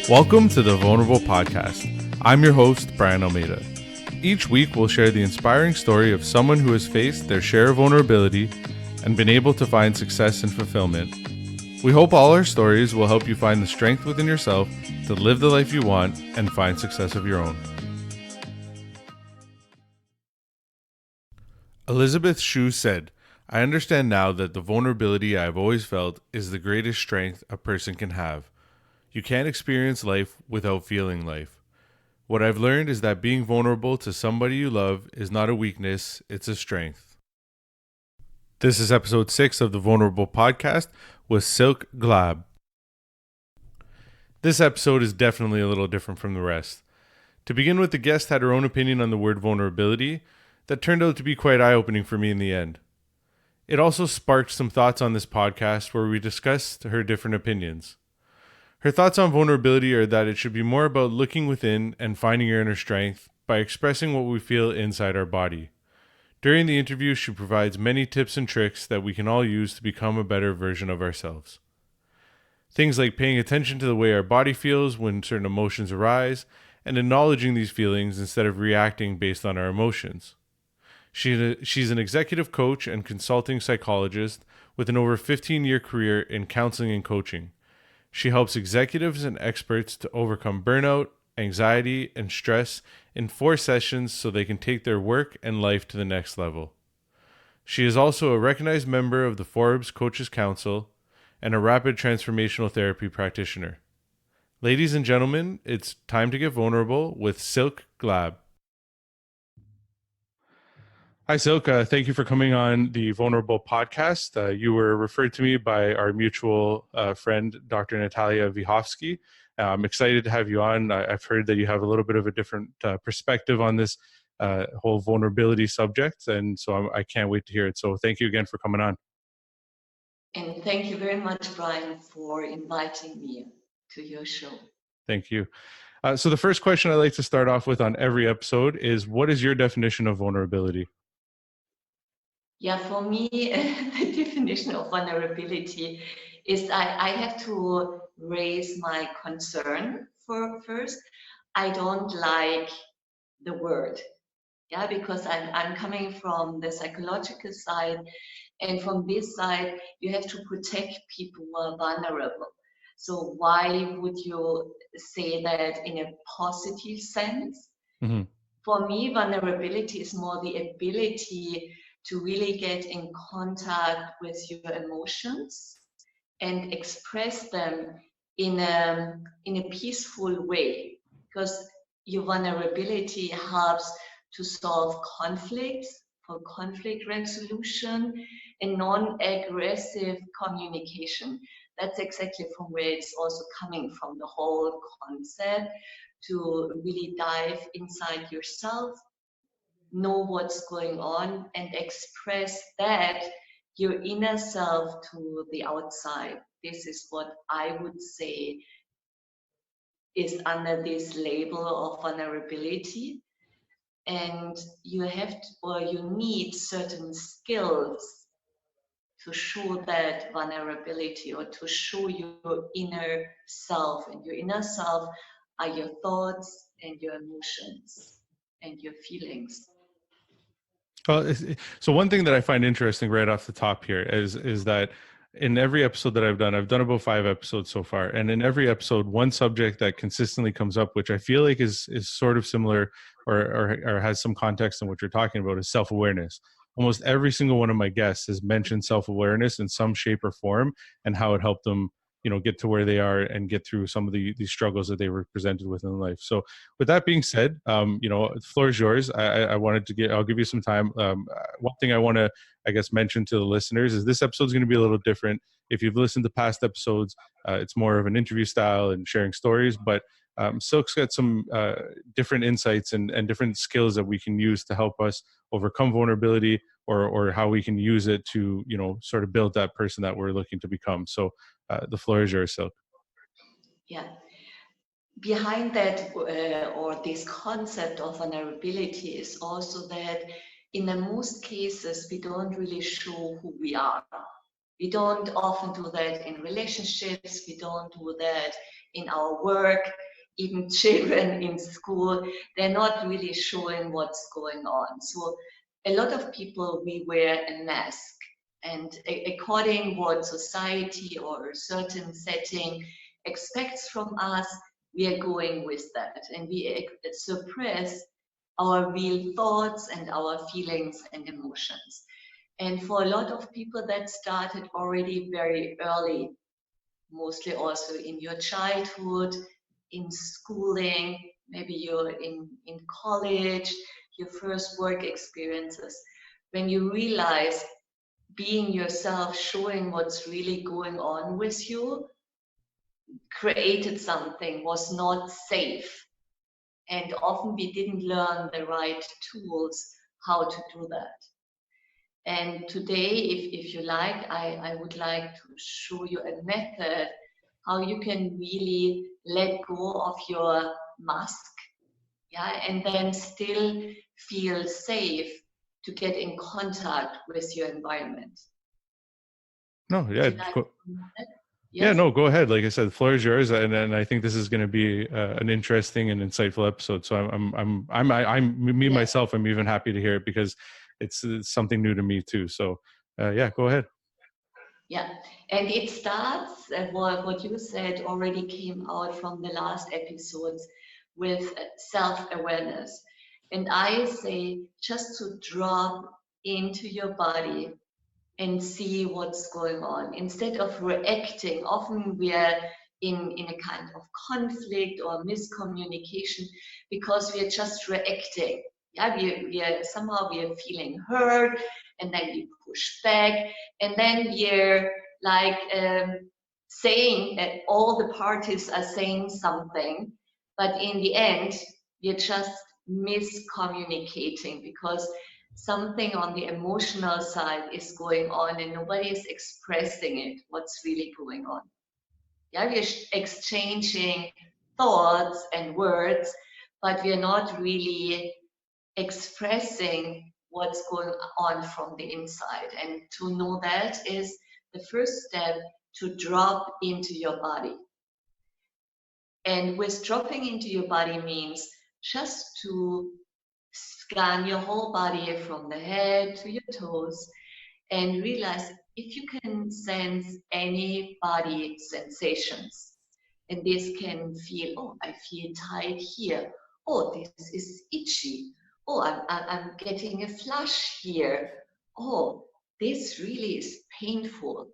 Welcome to the Vulnerable Podcast. I'm your host, Brian Almeida. Each week, we'll share the inspiring story of someone who has faced their share of vulnerability and been able to find success and fulfillment. We hope all our stories will help you find the strength within yourself to live the life you want and find success of your own. Elizabeth Shue said, "I understand now that the vulnerability I have always felt is the greatest strength a person can have. You can't experience life without feeling life. What I've learned is that being vulnerable to somebody you love is not a weakness, it's a strength." This is episode 6 of the Vulnerable Podcast with Silke Glaab. This episode is definitely a little different from the rest. To begin with, the guest had her own opinion on the word vulnerability that turned out to be quite eye-opening for me in the end. It also sparked some thoughts on this podcast where we discussed her different opinions. Her thoughts on vulnerability are that it should be more about looking within and finding your inner strength by expressing what we feel inside our body. During the interview, she provides many tips and tricks that we can all use to become a better version of ourselves. Things like paying attention to the way our body feels when certain emotions arise and acknowledging these feelings instead of reacting based on our emotions. She's an executive coach and consulting psychologist with an over 15-year career in counseling and coaching. She helps executives and experts to overcome burnout, anxiety, and stress in 4 sessions so they can take their work and life to the next level. She is also a recognized member of the Forbes Coaches Council and a rapid transformational therapy practitioner. Ladies and gentlemen, it's time to get vulnerable with Silke Glaab. Hi, Silke. Thank you for coming on the Vulnerable Podcast. You were referred to me by our mutual friend, Dr. Natalia Vyhovsky. I'm excited to have you on. I've heard that you have a little bit of a different perspective on this whole vulnerability subject, and so I can't wait to hear it. So thank you again for coming on. And thank you very much, Brian, for inviting me to your show. Thank you. So the first question I like to start off with on every episode is, what is your definition of vulnerability? Yeah, for me, the definition of vulnerability is I have to raise my concern first. I don't like the word, because I'm coming from the psychological side, and from this side, you have to protect people who are vulnerable. So why would you say that in a positive sense? Mm-hmm. For me, vulnerability is more the ability to really get in contact with your emotions and express them in a peaceful way, because your vulnerability helps to solve conflicts, for conflict resolution and non-aggressive communication. That's exactly from where it's also coming from, the whole concept to really dive inside yourself, know what's going on, and express that your inner self to the outside. This is what I would say is under this label of vulnerability. And you have to, or you need certain skills to show that vulnerability, or to show your inner self. And your inner self are your thoughts and your emotions and your feelings. Well, so one thing that I find interesting right off the top here is that in every episode that I've done about 5 episodes so far, and in every episode, one subject that consistently comes up, which I feel like is sort of similar or has some context in what you're talking about, is self-awareness. Almost every single one of my guests has mentioned self-awareness in some shape or form and how it helped them, get to where they are and get through some of the struggles that they were presented with in life. So with that being said, the floor is yours. I'll give you some time. One thing I want to, I guess, mention to the listeners is this episode is going to be a little different. If you've listened to past episodes, it's more of an interview style and sharing stories, but Silk's got some different insights and different skills that we can use to help us overcome vulnerability, or how we can use it to, sort of build that person that we're looking to become. So the floor is yours, Silk. Yeah. Behind that, or this concept of vulnerability, is also that in the most cases we don't really show who we are. We don't often do that in relationships. We don't do that in our work. Even children in school, they're not really showing what's going on. So a lot of people, we wear a mask. And according what society or a certain setting expects from us, we are going with that. And we suppress our real thoughts and our feelings and emotions. And for a lot of people, that started already very early, mostly also in your childhood, in schooling, maybe you're in college, your first work experiences, when you realize being yourself, showing what's really going on with you, created something, was not safe. And often we didn't learn the right tools how to do that. And today, if you like, I would like to show you a method how you can really let go of your mask, yeah, and then still feel safe to get in contact with your environment. No, Would yeah, you like to know that? yeah, Yes? no, go ahead. Like I said, the floor is yours, and I think this is going to be an interesting and insightful episode. So me Yeah. myself, I'm even happy to hear it because it's something new to me too. So yeah, go ahead. Yeah, and it starts, what you said already came out from the last episodes, with self-awareness. And I say just to drop into your body and see what's going on instead of reacting. Often we are in a kind of conflict or miscommunication because we are just reacting. Yeah, we are somehow we are feeling hurt, and then we push back, and then we're like saying that all the parties are saying something, but in the end we're just miscommunicating because something on the emotional side is going on and nobody is expressing it, what's really going on. Yeah, we're exchanging thoughts and words, but we're not really expressing what's going on from the inside. And to know that is the first step, to drop into your body. And with dropping into your body means just to scan your whole body from the head to your toes and realize if you can sense any body sensations. And this can feel, oh, I feel tight here. Oh, this is itchy. Oh, I'm getting a flush here. Oh, this really is painful.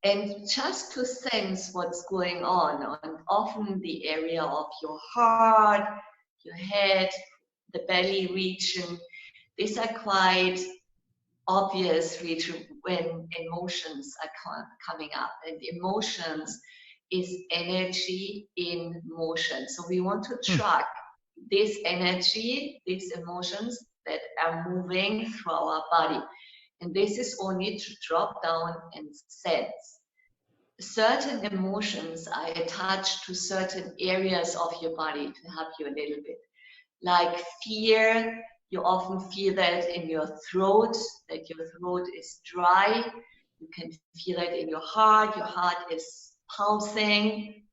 And just to sense what's going on, and often the area of your heart, your head, the belly region, these are quite obvious region when emotions are coming up. And emotions is energy in motion. So we want to track this energy, these emotions that are moving through our body. And this is only to drop down and sense. Certain emotions are attached to certain areas of your body to help you a little bit. Like fear, you often feel that in your throat, that your throat is dry. You can feel that in your heart is pulsing.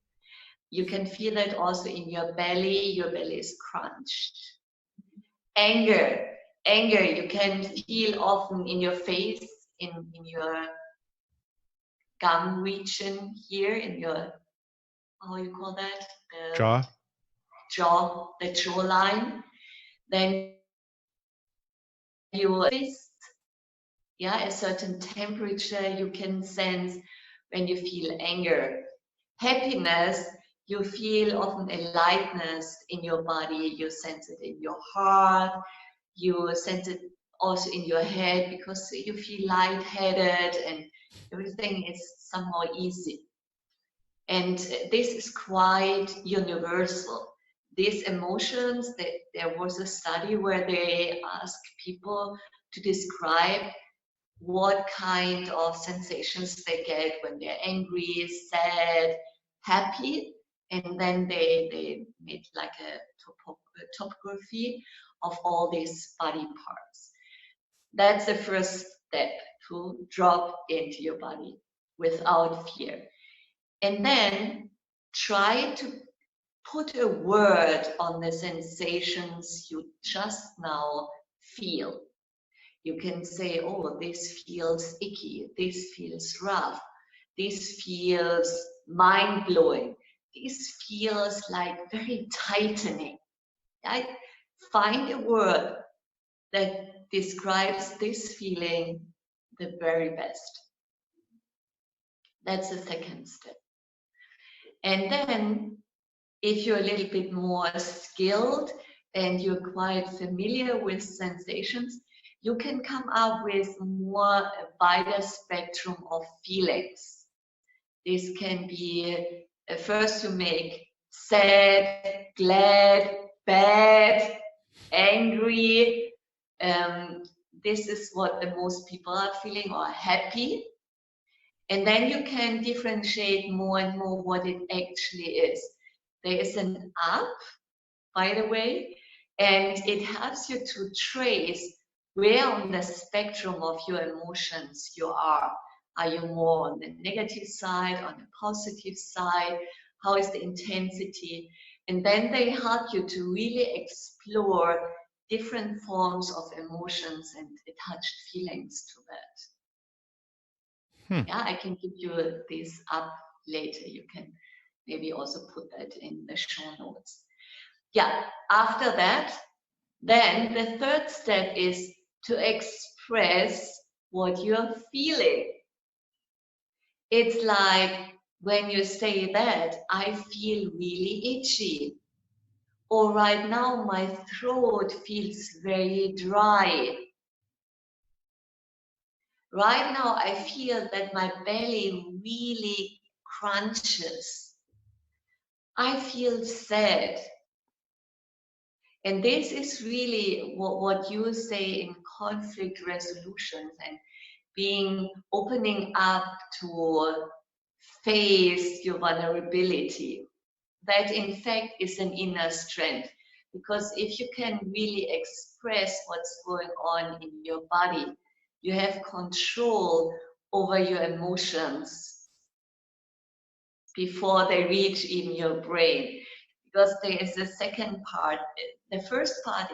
You can feel that also in your belly is crunched. Anger, you can feel often in your face, in your gum region here, in your, how you call that? The Jaw. the jawline. Then your fist, yeah, a certain temperature you can sense when you feel anger. Happiness, you feel often a lightness in your body. You sense it in your heart. You sense it also in your head because you feel lightheaded and everything is somehow easy. And this is quite universal. These emotions, there was a study where they asked people to describe what kind of sensations they get when they're angry, sad, happy, and then they made like a topography of all these body parts. That's the first step to drop into your body without fear. And then try to put a word on the sensations you just now feel. You can say, oh, this feels icky, this feels rough, this feels mind-blowing, this feels like very tightening. Right? Find a word that describes this feeling the very best. That's the second step. And then, if you're a little bit more skilled and you're quite familiar with sensations, you can come up with more a wider spectrum of feelings. This can be first you make sad, glad, bad, angry. This is what the most people are feeling, or happy. And then you can differentiate more and more what it actually is. There is an up, by the way, and it helps you to trace where on the spectrum of your emotions you are. Are you more on the negative side, on the positive side? How is the intensity? And then they help you to really explore different forms of emotions and attached feelings to that. Yeah, I can give you this up later. You can maybe also put that in the show notes. Yeah, after that, then the third step is to express what you're feeling. It's like when you say that, I feel really itchy. Or right now my throat feels very dry. Right now I feel that my belly really crunches. I feel sad. And this is really what you say in conflict resolutions and opening up to face your vulnerability. That in fact is an inner strength, because if you can really express what's going on in your body, you have control over your emotions before they reach even your brain. Because there is a second part. The first part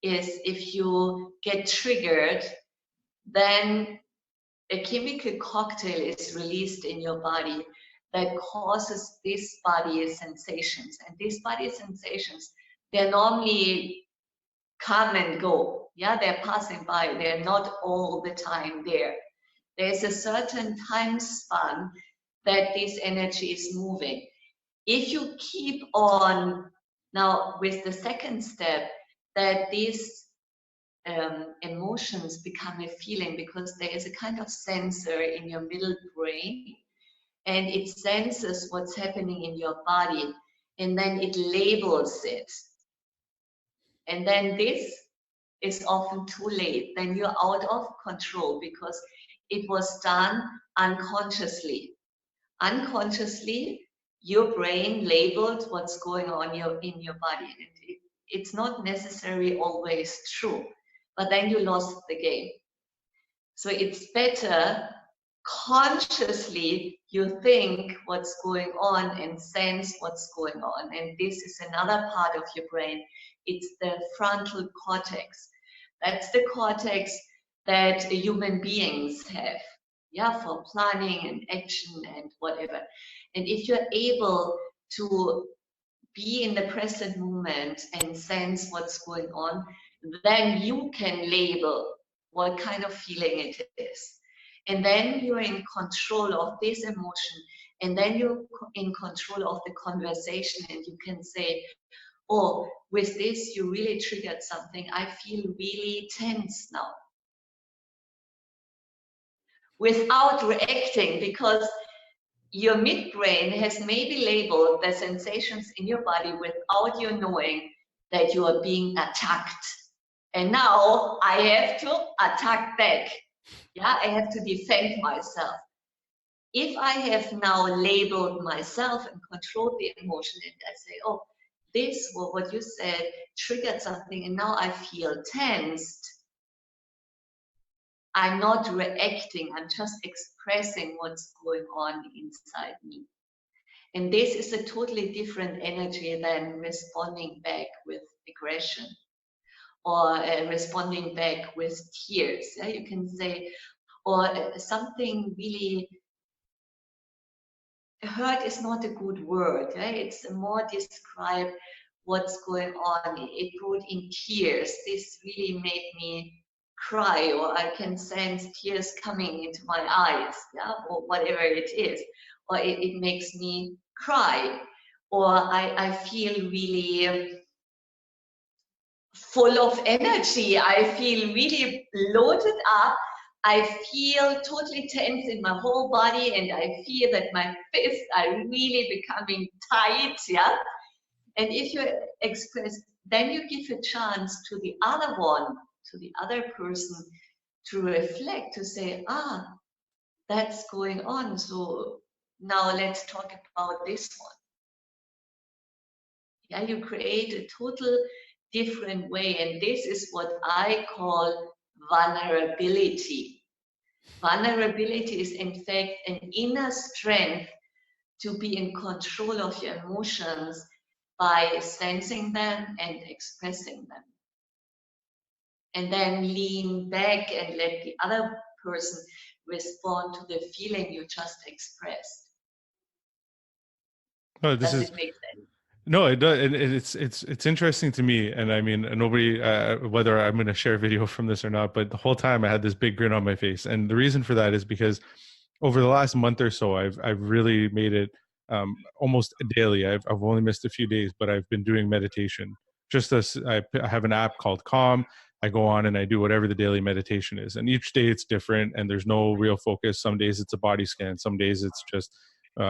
is if you get triggered, then a chemical cocktail is released in your body that causes these body sensations. And these body sensations, they're normally come and go. Yeah, they're passing by. They're not all the time there. There's a certain time span that this energy is moving. If you keep on now with the second step, that these emotions become a feeling, because there is a kind of sensor in your middle brain and it senses what's happening in your body and then it labels it. And then this is often too late. Then you're out of control because it was done unconsciously. Unconsciously, your brain labeled what's going on in your body. And it's not necessarily always true, but then you lost the game. So it's better consciously you think what's going on and sense what's going on. And this is another part of your brain. It's the frontal cortex. That's the cortex that human beings have. Yeah, for planning and action and whatever. And if you're able to be in the present moment and sense what's going on, then you can label what kind of feeling it is. And then you're in control of this emotion, and then you're in control of the conversation, and you can say, oh, with this you really triggered something. I feel really tense now. Without reacting, because your midbrain has maybe labeled the sensations in your body without you knowing that you are being attacked. And now I have to attack back. Yeah, I have to defend myself. If I have now labeled myself and controlled the emotion, and I say, oh, this, what you said, triggered something, and now I feel tensed, I'm not reacting, I'm just expressing what's going on inside me. And this is a totally different energy than responding back with aggression or responding back with tears. Yeah? You can say, or something really, hurt is not a good word. Yeah? It's more describe what's going on. It brought in tears. This really made me cry, or I can sense tears coming into my eyes, yeah? Or whatever it is. Or it makes me cry. Or I feel really full of energy. I feel really loaded up. I feel totally tense in my whole body, and I feel that my fists are really becoming tight, yeah? And if you express, then you give a chance to the other one, to the other person, to reflect, to say, ah, that's going on. So now let's talk about this one. Yeah, you create a total different way. And this is what I call vulnerability. Vulnerability is in fact an inner strength to be in control of your emotions by sensing them and expressing them. And then lean back and let the other person respond to the feeling you just expressed. Oh, Does it make sense? no, it does. It's interesting to me, and I mean, nobody, whether I'm going to share a video from this or not, but the whole time I had this big grin on my face, and the reason for that is because over the last month or so, I've really made it almost daily. I've only missed a few days, but I've been doing meditation. Just as I have an app called Calm. I go on and I do whatever the daily meditation is, and each day it's different, and there's no real focus. Some days it's a body scan, some days it's just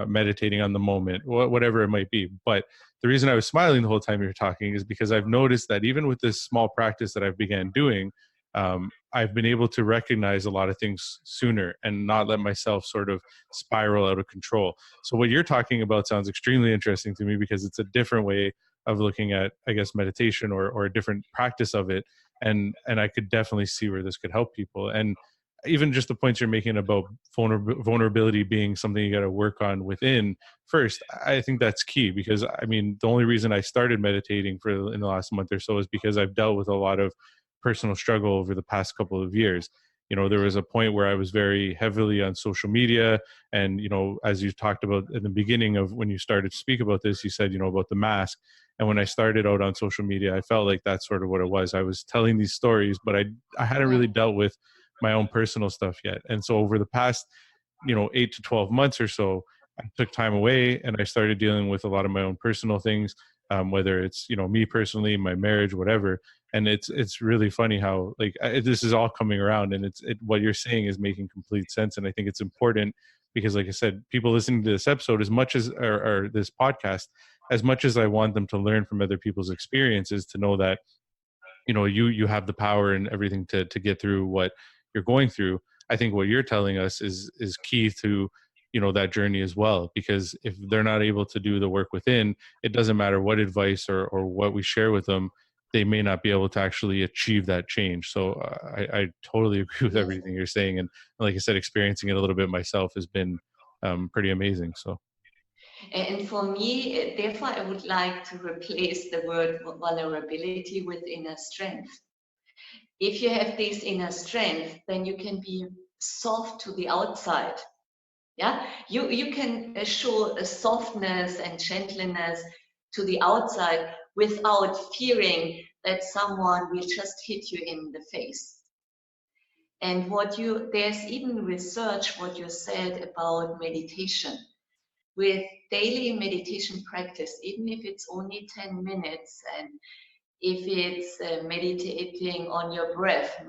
meditating on the moment, whatever it might be. But the reason I was smiling the whole time you were talking is because I've noticed that even with this small practice that I've began doing, I've been able to recognize a lot of things sooner and not let myself sort of spiral out of control. So what you're talking about sounds extremely interesting to me, because it's a different way of looking at, I guess, meditation, or a different practice of it. And I could definitely see where this could help people. And even just the points you're making about vulnerability being something you got to work on within first, I think that's key, because I mean, the only reason I started meditating in the last month or so is because I've dealt with a lot of personal struggle over the past couple of years. You know, there was a point where I was very heavily on social media, and, you know, as you talked about in the beginning of when you started to speak about this, you said, you know, about the mask. And when I started out on social media, I felt like that's sort of what it was. I was telling these stories, but I hadn't really dealt with my own personal stuff yet. And so over the past, you know, 8 to 12 months or so, I took time away and I started dealing with a lot of my own personal things, whether it's, you know, me personally, my marriage, whatever. And it's really funny how, like, this is all coming around, and what you're saying is making complete sense. And I think it's important because, like I said, people listening to this episode, as much as, or this podcast, as much as I want them to learn from other people's experiences, to know that, you know, you have the power and everything to get through what you're going through. I think what you're telling us is key to, you know, that journey as well, because if they're not able to do the work within, it doesn't matter what advice or what we share with them, they may not be able to actually achieve that change. So I totally agree with Yes. everything you're saying, and like I said, experiencing it a little bit myself has been pretty amazing. So And for me, therefore, I would like to replace the word vulnerability with inner strength. If you have this inner strength, then you can be soft to the outside. Yeah, you can show a softness and gentleness to the outside without fearing that someone will just hit you in the face. And there's even research what you said about meditation. With daily meditation practice, even if it's only 10 minutes, and if it's meditating on your breath,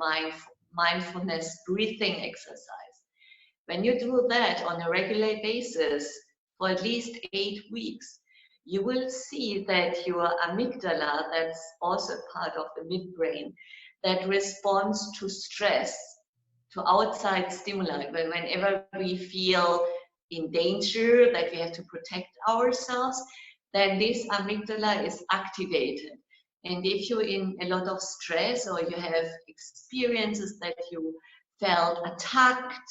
mindfulness breathing exercise, when you do that on a regular basis for at least 8 weeks, you will see that your amygdala, that's also part of the midbrain, that responds to stress, to outside stimuli. Whenever we feel in danger, that we have to protect ourselves, then this amygdala is activated. And if you're in a lot of stress, or you have experiences that you felt attacked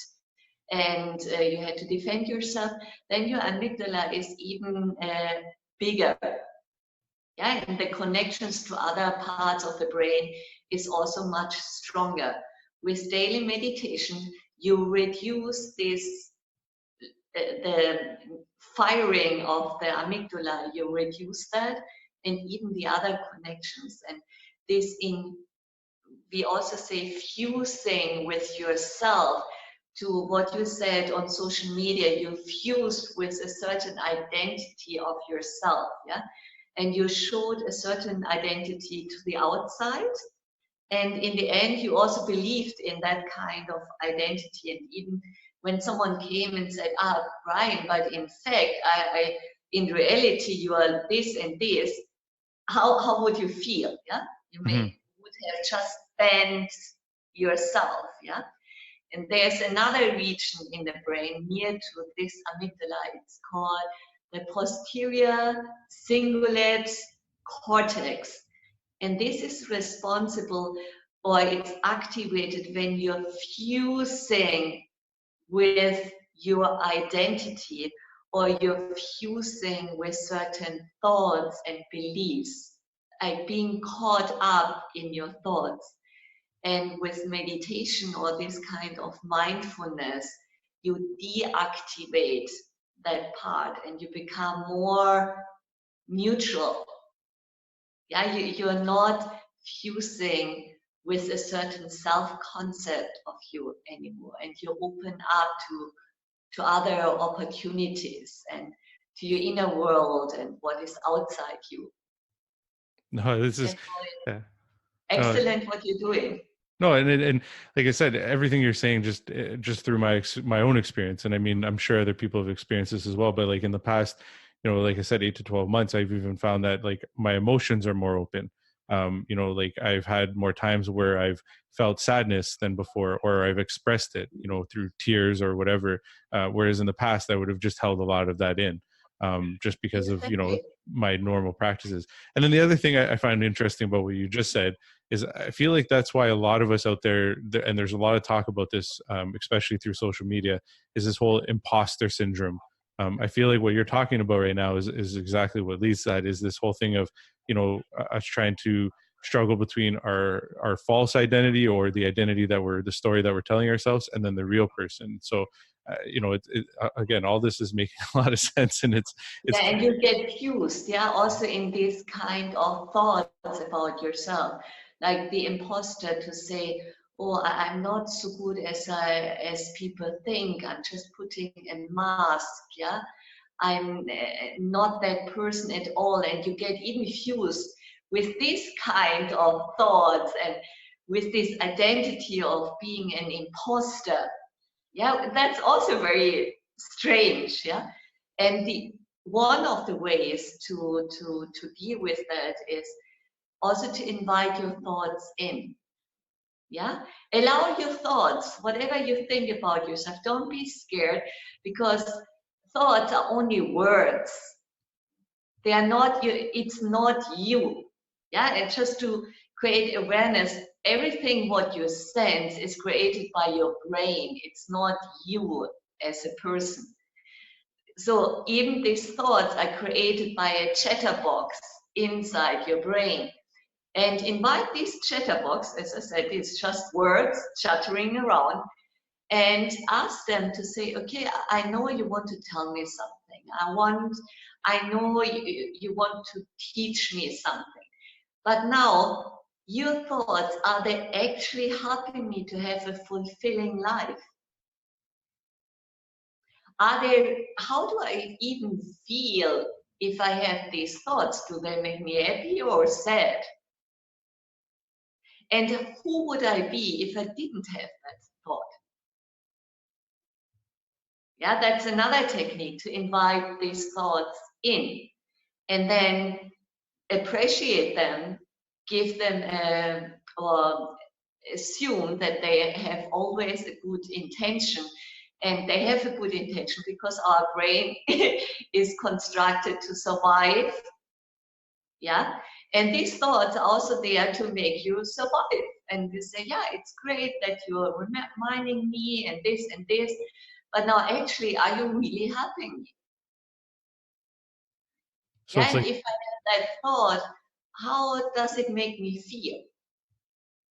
and you had to defend yourself, then your amygdala is even bigger. Yeah, and the connections to other parts of the brain is also much stronger. With daily meditation, you reduce this the firing of the amygdala, you reduce that, and even the other connections. And this we also say fusing with yourself to what you said on social media, you fused with a certain identity of yourself, yeah? And you showed a certain identity to the outside. And in the end, you also believed in that kind of identity. And even when someone came and said, Brian, but in fact, in reality, you are this and this, how would you feel? Yeah, you would have just bent yourself. Yeah, and there's another region in the brain near to this amygdala. It's called the posterior cingulate cortex. And this is responsible, or it's activated when you're fusing with your identity, or you're fusing with certain thoughts and beliefs, like being caught up in your thoughts. And with meditation or this kind of mindfulness, you deactivate that part and you become more neutral. Yeah, you're not fusing with a certain self-concept of you anymore, and you open up to other opportunities and to your inner world and what is outside you. No, this is excellent what you're doing. No, and like I said, everything you're saying just through my own experience, and I mean, I'm sure other people have experienced this as well. But like in the past, like I said, 8 to 12 months, I've even found that like my emotions are more open. Like I've had more times where I've felt sadness than before, or I've expressed it, through tears or whatever. Whereas in the past, I would have just held a lot of that in, just because of my normal practices. And then the other thing I find interesting about what you just said is I feel like that's why a lot of us out there, and there's a lot of talk about this, especially through social media, is this whole imposter syndrome. I feel like what you're talking about right now is exactly what leads to that, is this whole thing of, us trying to struggle between our false identity, or the identity the story that we're telling ourselves, and then the real person. So, again, all this is making a lot of sense, and it's and you get fused, also in this kind of thoughts about yourself, like the imposter, to say, oh, I'm not so good as people think, I'm just putting a mask, I'm not that person at all. And you get even fused with this kind of thoughts and with this identity of being an imposter. That's also very strange. And one of the ways to deal with that is also to invite your thoughts in. Allow your thoughts, whatever you think about yourself. Don't be scared, because thoughts are only words. They are not you. It's not you. And just to create awareness, everything what you sense is created by your brain. It's not you as a person. So even these thoughts are created by a chatterbox inside your brain. And invite this chatterbox, as I said, it's just words chattering around, and ask them to say, okay, I know you want to tell me something. I know you want to teach me something. But now, your thoughts, are they actually helping me to have a fulfilling life? How do I even feel if I have these thoughts? Do they make me happy or sad? And who would I be if I didn't have that thought? That's another technique, to invite these thoughts in and then appreciate them, give them or assume that they have always a good intention. And they have a good intention because our brain is constructed to survive. And these thoughts are also there to make you survive and you say, yeah, it's great that you're reminding me and this, but now actually, are you really helping me? So Yeah, it's and like, if I have that thought, how does it make me feel?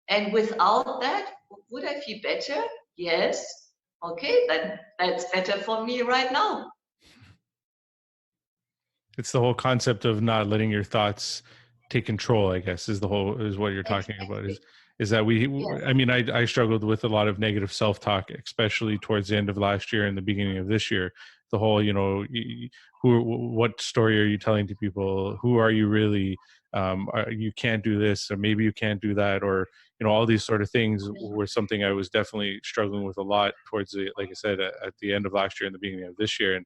And without that, would I feel better? Yes. Okay, then that's better for me right now. it's the whole concept of not letting your thoughts take control, I guess, is what you're talking about, Exactly. is that Yes. I mean, I struggled with a lot of negative self-talk, especially towards the end of last year and the beginning of this year. The whole, what story are you telling to people? Who are you really? You can't do this, or maybe you can't do that, or, all these sort of things were something I was definitely struggling with a lot towards like I said, at the end of last year and the beginning of this year.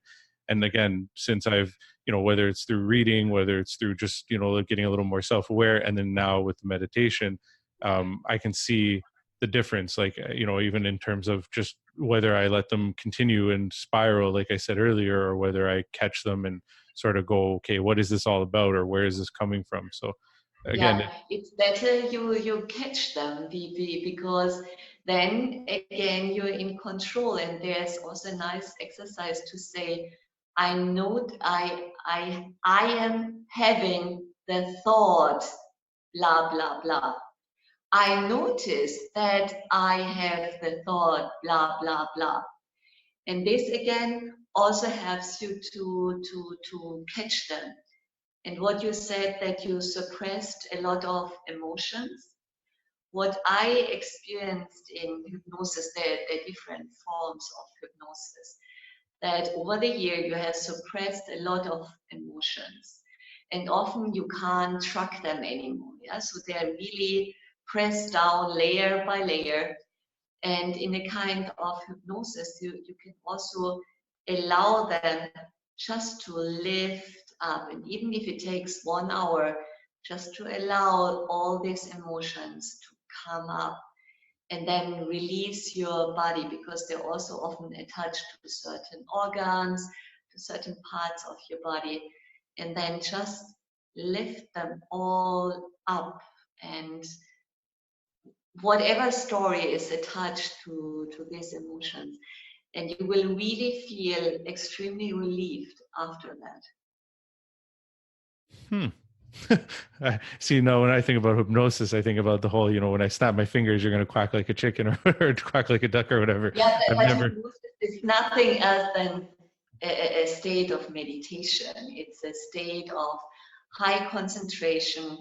And again, since I've, whether it's through reading, whether it's through just, like getting a little more self-aware, and then now with the meditation, I can see the difference, like, even in terms of just whether I let them continue and spiral, like I said earlier, or whether I catch them and sort of go, okay, what is this all about, or where is this coming from? So again, Yeah, it's better you catch them because then again you're in control, and there's also a nice exercise to say, I know I am having the thought blah blah blah. I notice that I have the thought blah blah blah. And this again also helps you to catch them. And what you said, that you suppressed a lot of emotions. What I experienced in hypnosis, there are different forms of hypnosis, that over the year you have suppressed a lot of emotions. And often you can't track them anymore. Yeah? So they're really pressed down layer by layer. And in a kind of hypnosis, you can also allow them just to lift up. And even if it takes 1 hour, just to allow all these emotions to come up and then release your body, because they're also often attached to certain organs, to certain parts of your body, and then just lift them all up. And whatever story is attached to these emotions, and you will really feel extremely relieved after that. hmm. See, no, when I think about hypnosis, I think about the whole, when I snap my fingers, you're going to quack like a chicken, or quack like a duck or whatever. Yeah, I've but never. hypnosis is nothing else than a state of meditation. It's a state of high concentration,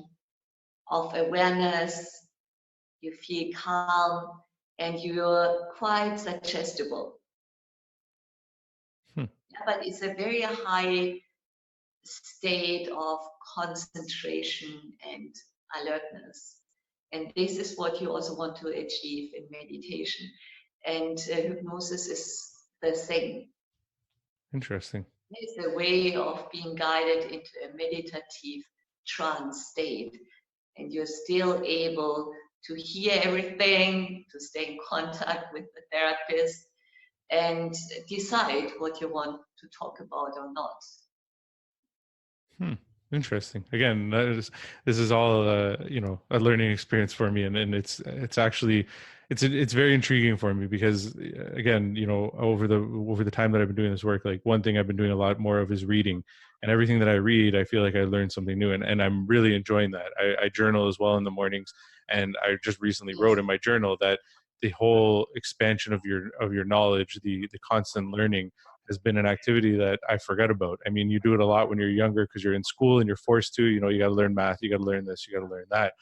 of awareness. You feel calm, and you're quite suggestible. Hmm. Yeah, but it's a very high state of concentration and alertness. And this is what you also want to achieve in meditation. And hypnosis is the same. Interesting. It's a way of being guided into a meditative trance state. And you're still able to hear everything, to stay in contact with the therapist, and decide what you want to talk about or not. Hmm. Interesting. Again, this is all a learning experience for me, and it's actually it's very intriguing for me, because again, over the time that I've been doing this work, like one thing I've been doing a lot more of is reading, and everything that I read, I feel like I learned something new, and I'm really enjoying that. I journal as well in the mornings, and I just recently Yes. wrote in my journal that the whole expansion of your knowledge, the constant learning, has been an activity that I forgot about. I mean, you do it a lot when you're younger because you're in school and you're forced to, you got to learn math, you got to learn this, you got to learn that.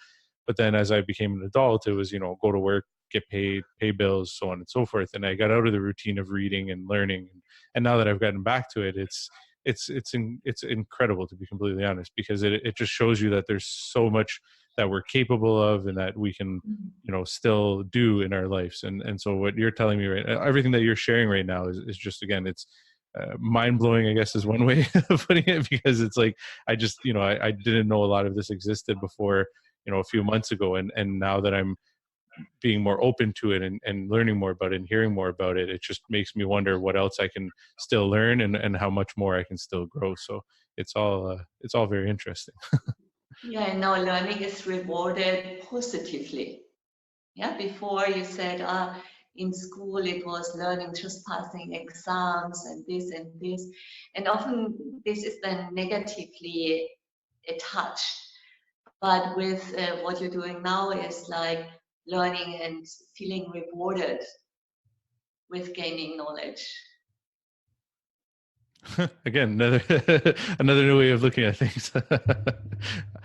But then as I became an adult, it was, go to work, get paid, pay bills, so on and so forth. And I got out of the routine of reading and learning. And now that I've gotten back to it, it's incredible, to be completely honest, because it just shows you that there's so much that we're capable of, and that we can, still do in our lives. And so what you're telling me right, everything that you're sharing right now is just, again, it's mind blowing, I guess, is one way of putting it, because it's like, I just, I didn't know a lot of this existed before, a few months ago. And now that I'm being more open to it, and learning more about it and hearing more about it, it just makes me wonder what else I can still learn, and how much more I can still grow. So it's all very interesting. Yeah, and now learning is rewarded positively. Yeah, before you said, in school it was learning, just passing exams and this and this. And often this is then negatively attached. But with what you're doing now is like learning and feeling rewarded with gaining knowledge. Again, another another new way of looking at things.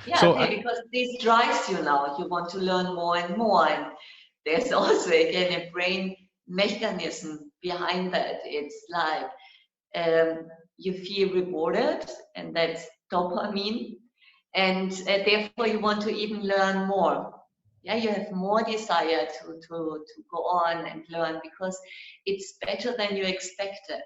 Yeah, So okay, because this drives you now. You want to learn more and more. And there's also again a brain mechanism behind that. It's like you feel rewarded, and that's dopamine, and therefore you want to even learn more. Yeah, you have more desire to go on and learn because it's better than you expected.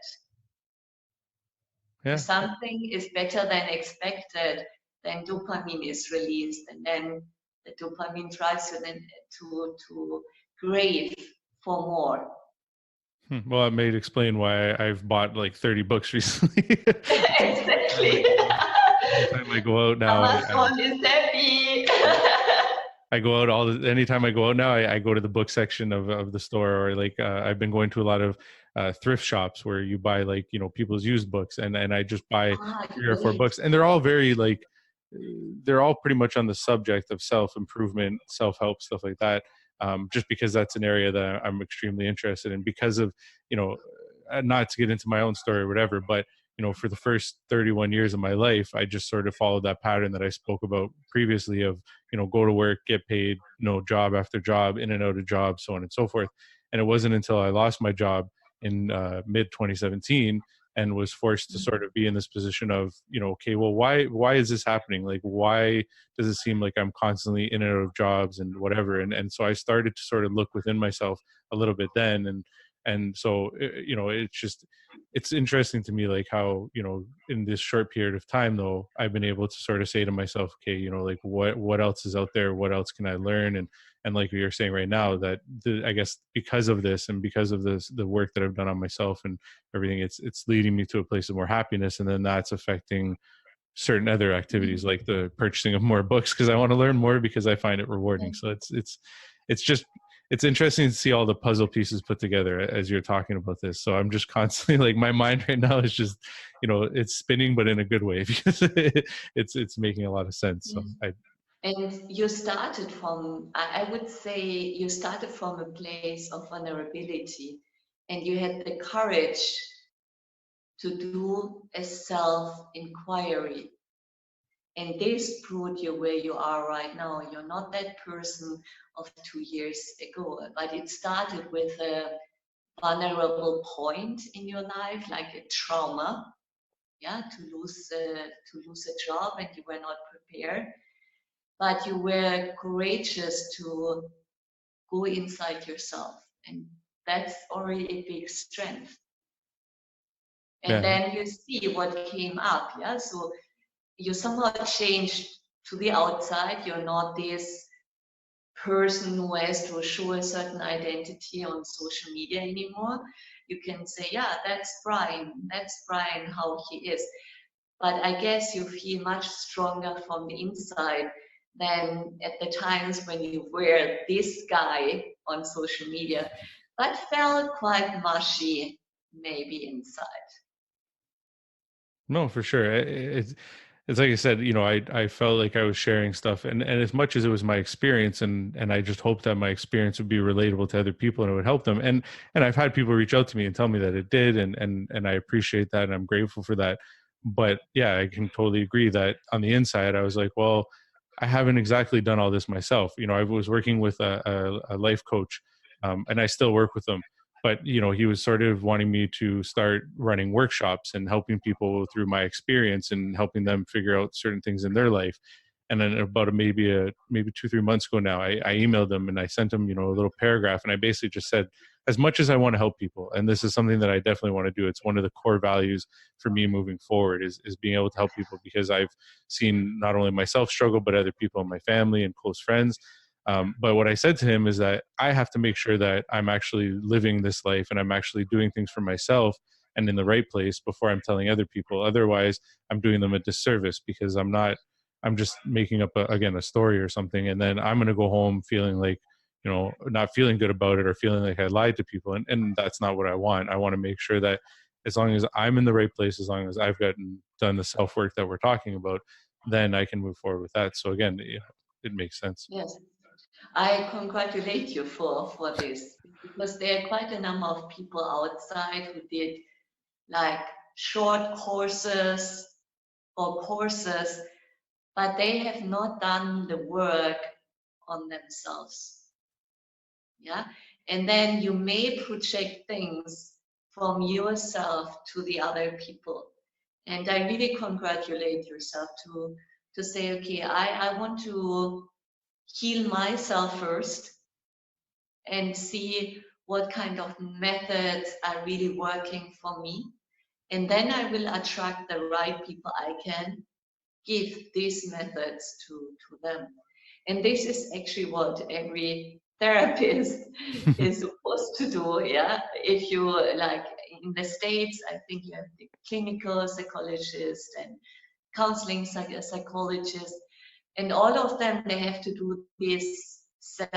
If yeah, something is better than expected, then dopamine is released, and then the dopamine drives you then to crave for more. well, it may explain why I've bought like 30 books recently. Exactly. Anytime I go out now, Amazon is happy. I go out anytime I go out now, I go to the book section of the store, or like I've been going to a lot of thrift shops where you buy like, people's used books, and I just buy three or four Great. books, and they're all very like, they're all pretty much on the subject of self-improvement, self-help, stuff like that. Just because that's an area that I'm extremely interested in, because of, not to get into my own story or whatever, but for the first 31 years of my life, I just sort of followed that pattern that I spoke about previously of, go to work, get paid, job after job, in and out of jobs, so on and so forth. And it wasn't until I lost my job in mid 2017 and was forced to sort of be in this position of, okay, well, why is this happening? Like, why does it seem like I'm constantly in and out of jobs and whatever? And so I started to sort of look within myself a little bit then. And so, it's interesting to me, like how, in this short period of time though, I've been able to sort of say to myself, okay, like what else is out there? What else can I learn? And like you're saying right now, that I guess because of this and because of the work that I've done on myself and everything, it's leading me to a place of more happiness. And then that's affecting certain other activities like the purchasing of more books, because I want to learn more, because I find it rewarding. So it's just it's interesting to see all the puzzle pieces put together as you're talking about this. So I'm just constantly like, my mind right now is just, it's spinning, but in a good way, because it's making a lot of sense. So And you started from, I would say, you started from a place of vulnerability, and you had the courage to do a self-inquiry. And this brought you where you are right now. You're not that person of 2 years ago, but it started with a vulnerable point in your life, like a trauma, yeah, to lose a job, and you were not prepared, but you were courageous to go inside yourself, and that's already a big strength. And yeah. then you see what came up, yeah. So you somehow changed to the outside. You're not this person who has to show a certain identity on social media anymore. You can say, yeah, that's Brian, how he is. But I guess you feel much stronger from the inside than at the times when you were this guy on social media, but felt quite mushy maybe inside. No, for sure. It's like I said, I felt like I was sharing stuff, and as much as it was my experience, and I just hoped that my experience would be relatable to other people and it would help them. And I've had people reach out to me and tell me that it did, and I appreciate that, and I'm grateful for that. But yeah, I can totally agree that on the inside, I was like, well, I haven't exactly done all this myself. I was working with a life coach, and I still work with them, but he was sort of wanting me to start running workshops and helping people through my experience and helping them figure out certain things in their life. And then about maybe 2-3 months ago now, I emailed them and I sent them a little paragraph, and I basically just said, as much as I want to help people, and this is something that I definitely want to do, it's one of the core values for me moving forward, is being able to help people, because I've seen not only myself struggle, but other people in my family and close friends. But what I said to him is that I have to make sure that I'm actually living this life and I'm actually doing things for myself and in the right place before I'm telling other people. Otherwise, I'm doing them a disservice, because I'm just making up again, a story or something. And then I'm going to go home feeling like, not feeling good about it or feeling like I lied to people. And that's not what I want. I want to make sure that as long as I'm in the right place, as long as I've done the self-work that we're talking about, then I can move forward with that. So again, it makes sense. Yes. I congratulate you for this, because there are quite a number of people outside who did like short courses or courses, but they have not done the work on themselves. Yeah. And then you may project things from yourself to the other people. And I really congratulate yourself to say, okay, I want to heal myself first and see what kind of methods are really working for me. And then I will attract the right people I can give these methods to them. And this is actually what every therapist is supposed to do. Yeah. If you like in the States, I think you have the clinical psychologist and counseling psychologist, and all of them, they have to do this.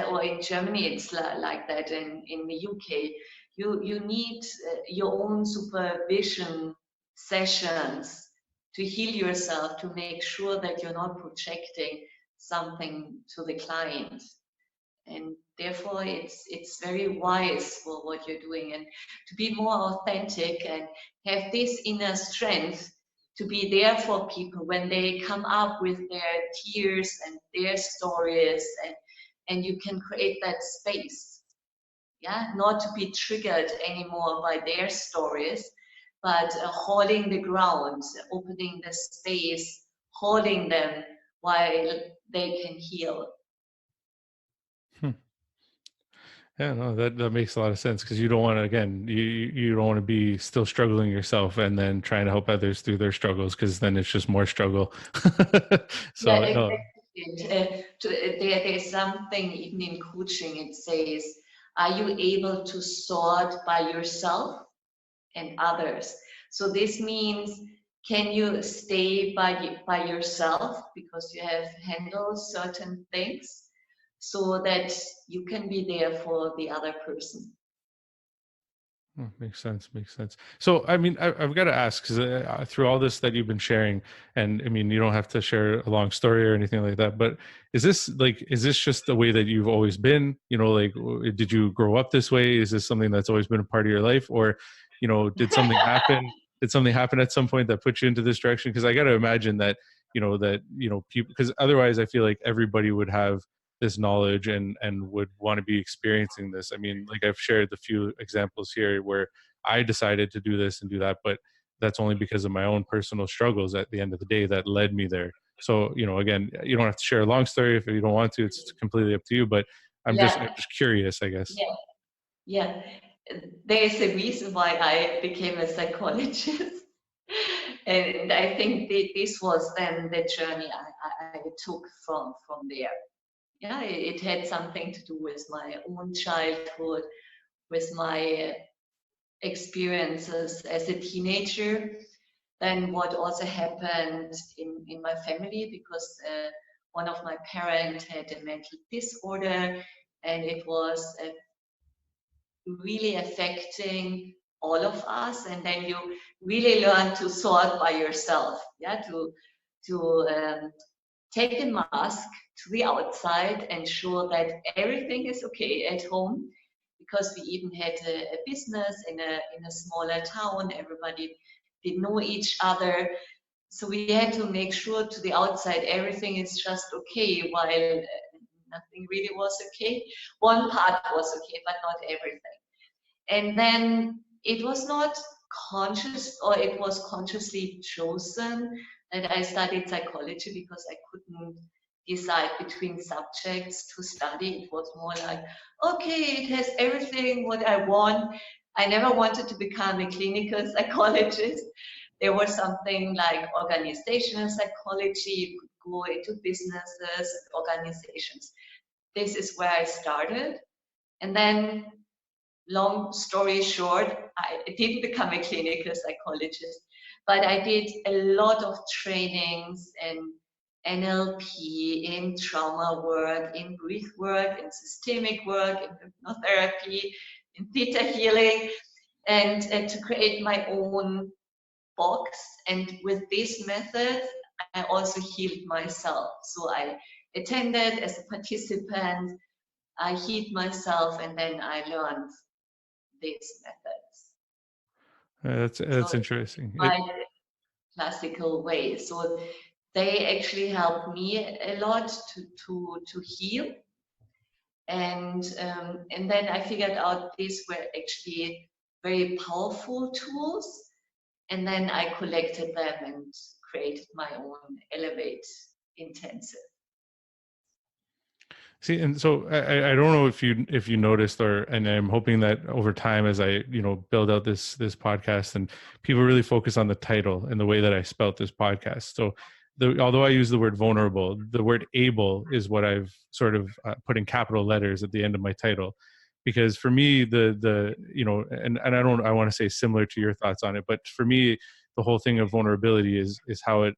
Or in Germany it's like that, in the UK you need your own supervision sessions to heal yourself, to make sure that you're not projecting something to the client. And therefore it's very wise for what you're doing, and to be more authentic and have this inner strength to be there for people when they come up with their tears and their stories, and you can create that space, yeah, not to be triggered anymore by their stories, but holding the ground, opening the space, holding them while they can heal. Yeah, no, that makes a lot of sense, because you don't want to, again, you don't want to be still struggling yourself and then trying to help others through their struggles, because then it's just more struggle. Yeah, So no. exactly. There's something even in coaching, it says, are you able to sort by yourself and others? So this means, can you stay by yourself because you have handled certain things so that you can be there for the other person? Makes sense. Makes sense. So, I mean, I've got to ask, because through all this that you've been sharing, and I mean, you don't have to share a long story or anything like that, but is this just the way that you've always been? Like, did you grow up this way? Is this something that's always been a part of your life? Or, did something happen? Did something happen at some point that put you into this direction? Because I got to imagine that, people, because otherwise I feel like everybody would have this knowledge and would want to be experiencing this. I mean, like, I've shared the few examples here where I decided to do this and do that, but that's only because of my own personal struggles at the end of the day that led me there. So, again, you don't have to share a long story if you don't want to. It's completely up to you, but I'm just Yeah, curious, I guess. yeah, yeah. There is a reason why I became a psychologist. And I think this was then the journey I took from there. Yeah, it had something to do with my own childhood, with my experiences as a teenager, then what also happened in my family, because one of my parents had a mental disorder, and it was really affecting all of us. And then you really learn to sort by yourself, yeah, to take the mask to the outside, ensure that everything is okay at home, because we even had a business in a smaller town. Everybody did know each other, so we had to make sure to the outside everything is just okay, while nothing really was okay. One part was okay, but not everything. And then it was not conscious, or it was consciously chosen, that I studied psychology, because I couldn't decide between subjects to study. It was more like, okay, it has everything what I want. I never wanted to become a clinical psychologist. There was something like organizational psychology. You could go into businesses, organizations. This is where I started. And then, long story short, I didn't become a clinical psychologist, but I did a lot of trainings and NLP, in trauma work, in breath work, in systemic work, in hypnotherapy, in theta healing, and to create my own box. And with this method, I also healed myself. So I attended as a participant, I healed myself, and then I learned these methods. That's So interesting. my classical way. So they actually helped me a lot to heal. And then I figured out these were actually very powerful tools. And then I collected them and created my own Elevate Intensive. See, and so I don't know if you noticed, or and I'm hoping that over time, as I build out this podcast, and people really focus on the title and the way that I spelt this podcast. So although I use the word vulnerable, the word able is what I've sort of put in capital letters at the end of my title, because for me the and I want to say similar to your thoughts on it, but for me the whole thing of vulnerability is how it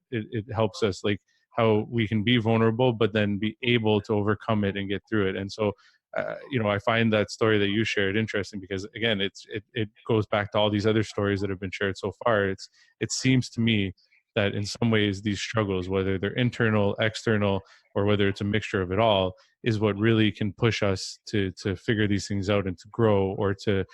helps us, like how we can be vulnerable, but then be able to overcome it and get through it. And so, I find that story that you shared interesting because, again, it goes back to all these other stories that have been shared so far. It seems to me that in some ways these struggles, whether they're internal, external, or whether it's a mixture of it all, is what really can push us to figure these things out and to grow, or to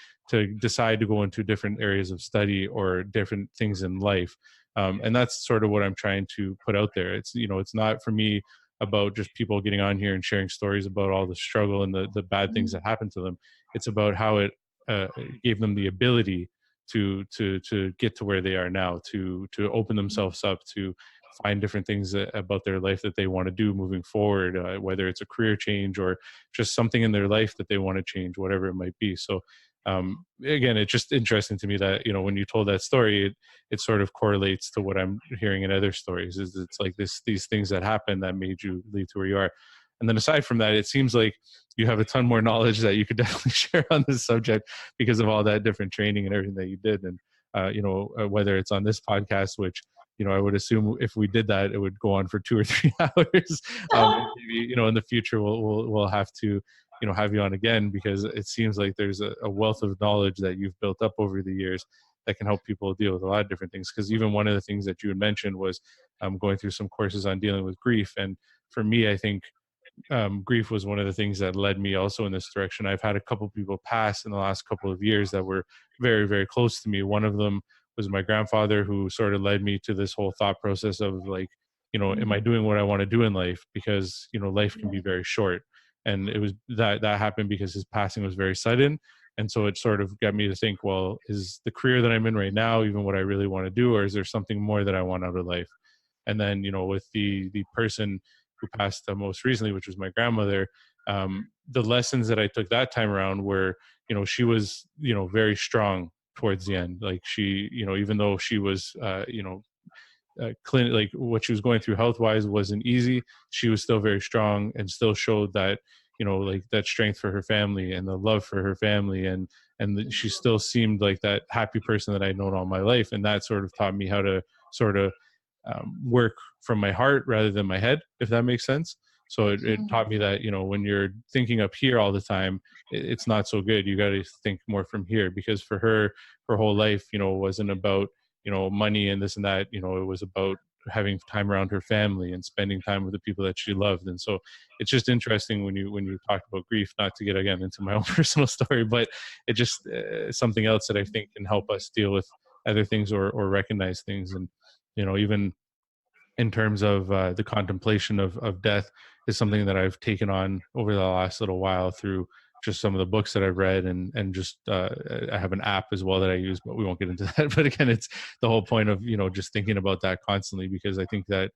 decide to go into different areas of study or different things in life. And that's sort of what I'm trying to put out there. It's not for me about just people getting on here and sharing stories about all the struggle and the bad things that happened to them. It's about how it gave them the ability to get to where they are now, to open themselves up, to find different things about their life that they want to do moving forward, whether it's a career change or just something in their life that they want to change, whatever it might be. So again, it's just interesting to me that when you told that story, it sort of correlates to what I'm hearing in other stories. Is it's like these things that happen that made you lead to where you are. And then aside from that, it seems like you have a ton more knowledge that you could definitely share on this subject because of all that different training and everything that you did. And whether it's on this podcast, which I would assume if we did that, it would go on for 2 or 3 hours. Maybe in the future we'll have to have you on again, because it seems like there's a wealth of knowledge that you've built up over the years that can help people deal with a lot of different things. Because even one of the things that you had mentioned was going through some courses on dealing with grief. And for me, I think grief was one of the things that led me also in this direction. I've had a couple people pass in the last couple of years that were very, very close to me. One of them was my grandfather, who sort of led me to this whole thought process of like, am I doing what I want to do in life? Because, life can be very short. And it was that happened because his passing was very sudden. And so it sort of got me to think, well, is the career that I'm in right now even what I really want to do, or is there something more that I want out of life? And then, with the person who passed most recently, which was my grandmother, the lessons that I took that time around were, she was, very strong towards the end. Like she, even though she was, like what she was going through health wise wasn't easy, she was still very strong and still showed that, like that strength for her family and the love for her family. And she still seemed like that happy person that I'd known all my life. And that sort of taught me how to sort of work from my heart rather than my head, if that makes sense. So it taught me that, when you're thinking up here all the time, it's not so good. You got to think more from here, because for her whole life, wasn't about, money and this and that. It was about having time around her family and spending time with the people that she loved. And so it's just interesting when you talk about grief, not to get again into my own personal story, but it just something else that I think can help us deal with other things, or recognize things. And even in terms of the contemplation of death is something that I've taken on over the last little while through just some of the books that I've read, and just I have an app as well that I use, but we won't get into that. But again, it's the whole point of just thinking about that constantly, because I think that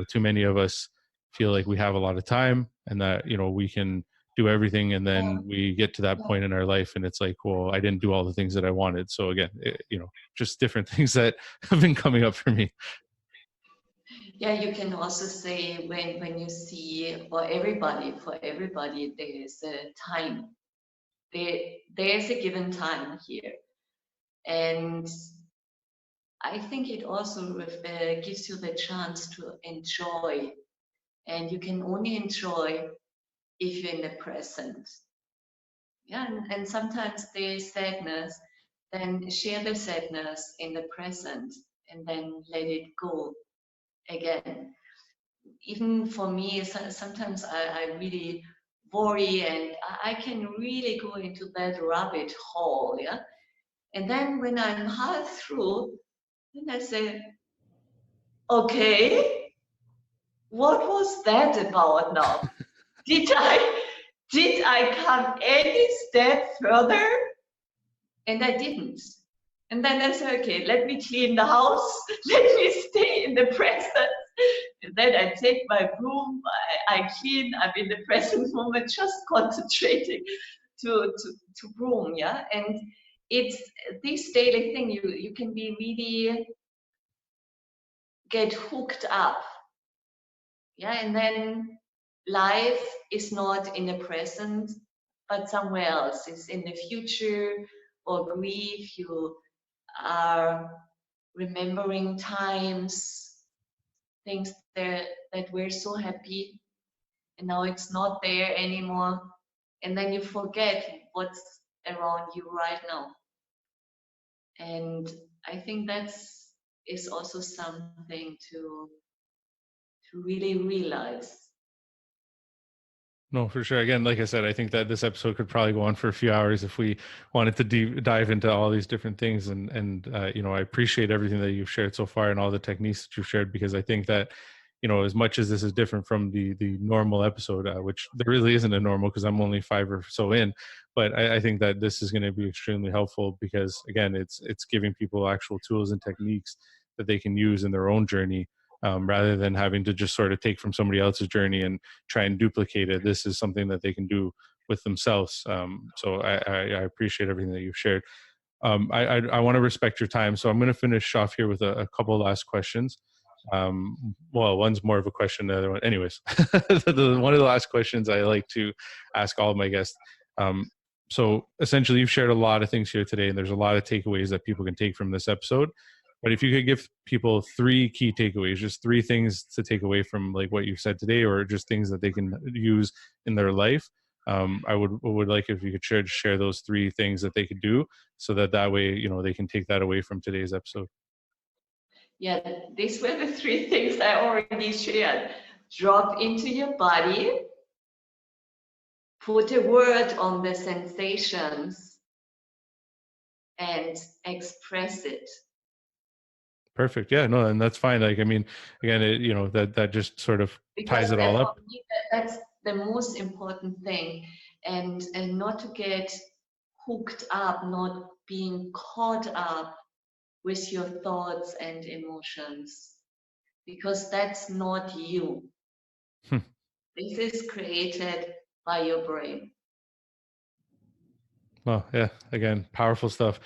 too many of us feel like we have a lot of time and that we can do everything, and then we get to that point in our life and it's like, well, I didn't do all the things that I wanted. So again, just different things that have been coming up for me. Yeah, you can also say when you see for everybody there is a time. There's a given time here. And I think it also gives you the chance to enjoy, and you can only enjoy if you're in the present. Yeah, and sometimes there's sadness, then share the sadness in the present and then let it go again. Even for me, sometimes I really worry and I can really go into that rabbit hole, yeah. And then when I'm half through, then I say, okay, what was that about now? Did I come any step further? And I didn't. And then I said, okay, let me clean the house, let me stay in the present. And then I take my broom, I clean, I'm in the present moment, just concentrating to broom, yeah? And it's this daily thing, you can be really get hooked up, yeah? And then life is not in the present, but somewhere else. It's in the future or grief, you are remembering times, things that were so happy and now it's not there anymore. And then you forget what's around you right now. And I think that's is also something to really realize. No, for sure. Again, like I said, I think that this episode could probably go on for a few hours if we wanted to dive into all these different things. And you know, I appreciate everything that you've shared so far and all the techniques that you've shared, because I think that, you know, as much as this is different from the normal episode, which there really isn't a normal because I'm only 5 or so in, but I think that this is going to be extremely helpful because, again, it's giving people actual tools and techniques that they can use in their own journey, rather than having to just sort of take from somebody else's journey and try and duplicate it. This is something that they can do with themselves. So I appreciate everything that you've shared. I want to respect your time, so I'm going to finish off here with a couple last questions. Well, one's more of a question than the other one. Anyways, one of the last questions I like to ask all of my guests. So essentially, you've shared a lot of things here today, and there's a lot of takeaways that people can take from this episode. But if you could give people 3 key takeaways, just 3 things to take away from like what you said today, or just things that they can use in their life, I would like if you could share those 3 things that they could do, so that way, you know, they can take that away from today's episode. Yeah, these were the 3 things I already shared. Drop into your body, put a word on the sensations, and express it. Perfect. Yeah, no, and that's fine. Like, I mean, again, you know, that just sort of ties Because it all for up. me, that's the most important thing. And not to get hooked up, not being caught up with your thoughts and emotions, because that's not you. This is created by your brain. Well, yeah, again, powerful stuff.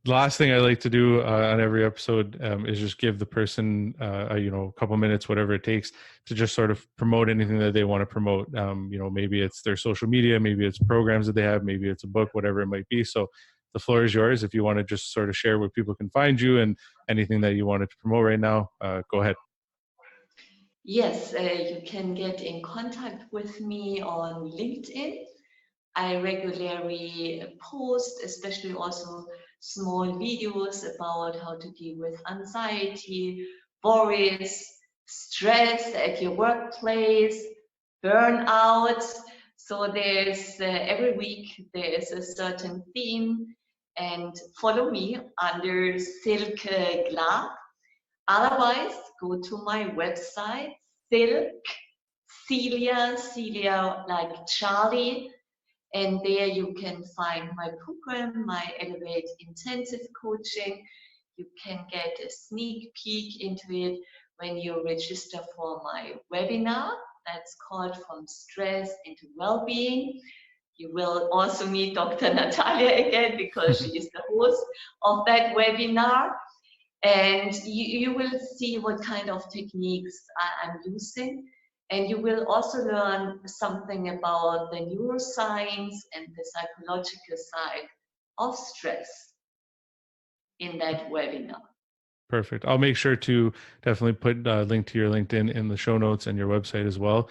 The last thing I like to do on every episode is just give the person, you know, a couple minutes, whatever it takes, to just sort of promote anything that they want to promote. You know, maybe it's their social media, maybe it's programs that they have, maybe it's a book, whatever it might be. So the floor is yours. If you want to just sort of share where people can find you and anything that you wanted to promote right now, go ahead. Yes, you can get in contact with me on LinkedIn. I regularly post, especially also small videos about how to deal with anxiety, worries, stress at your workplace, burnout. So there's every week there is a certain theme, and follow me under Silke Glaab. Otherwise, go to my website, Silk, Celia like Charlie, and there you can find my program, my Elevate Intensive Coaching. You can get a sneak peek into it when you register for my webinar. That's called From Stress into Wellbeing. You will also meet Dr. Natalia again because she is the host of that webinar. And you will see what kind of techniques I'm using. And you will also learn something about the neuroscience and the psychological side of stress in that webinar. Perfect. I'll make sure to definitely put a link to your LinkedIn in the show notes and your website as well.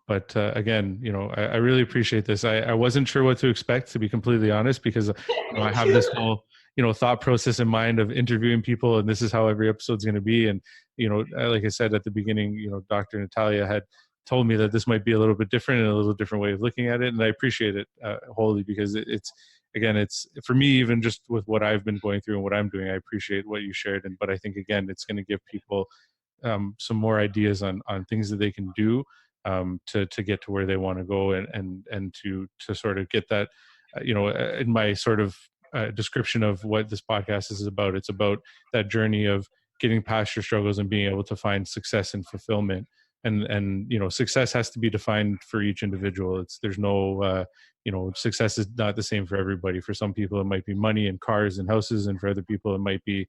But again, I really appreciate this. I wasn't sure what to expect, to be completely honest, because I have this whole thought process in mind of interviewing people, and this is how every episode's going to be. And like I said at the beginning, Dr. Natalia had told me that this might be a little bit different and a little different way of looking at it, and I appreciate it wholly, because it's for me, even just with what I've been going through and what I'm doing, I appreciate what you shared. But I think, again, it's going to give people some more ideas on things that they can do to get to where they want to go, and to sort of get that, in my sort of description of what this podcast is about. It's about that journey of getting past your struggles and being able to find success and fulfillment. And success has to be defined for each individual. There's no success is not the same for everybody. For some people, it might be money and cars and houses, and for other people, it might be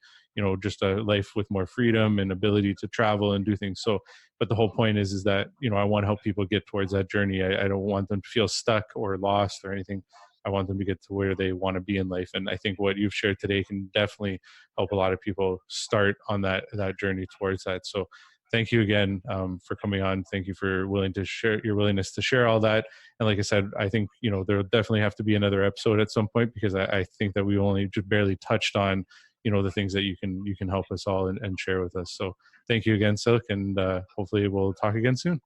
just a life with more freedom and ability to travel and do things. So, but the whole point is that I want to help people get towards that journey. I don't want them to feel stuck or lost or anything. I want them to get to where they want to be in life. And I think what you've shared today can definitely help a lot of people start on that journey towards that. So thank you again for coming on. Thank you for your willingness to share all that. And like I said, I think, there'll definitely have to be another episode at some point, because I think that we only just barely touched on, the things that you can help us all and share with us. So thank you again, Silke, and hopefully we'll talk again soon.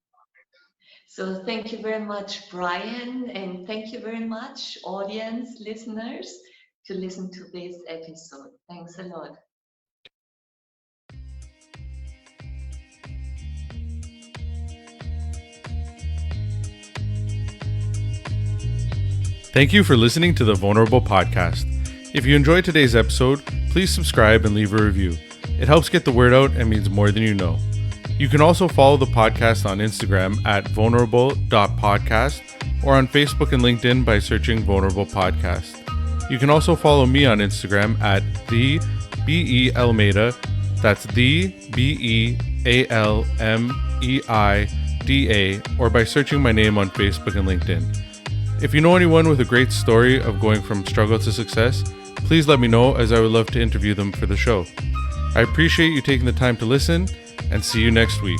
So thank you very much, Brian, and thank you very much, audience, listeners, to listen to this episode. Thanks a lot. Thank you for listening to the Vulnerable Podcast. If you enjoyed today's episode, please subscribe and leave a review. It helps get the word out and means more than you know. You can also follow the podcast on Instagram at vulnerable.podcast, or on Facebook and LinkedIn by searching Vulnerable Podcast. You can also follow me on Instagram at the B.E. Almeida. That's the BEALMEIDA, or by searching my name on Facebook and LinkedIn. If you know anyone with a great story of going from struggle to success, please let me know, as I would love to interview them for the show. I appreciate you taking the time to listen, and see you next week.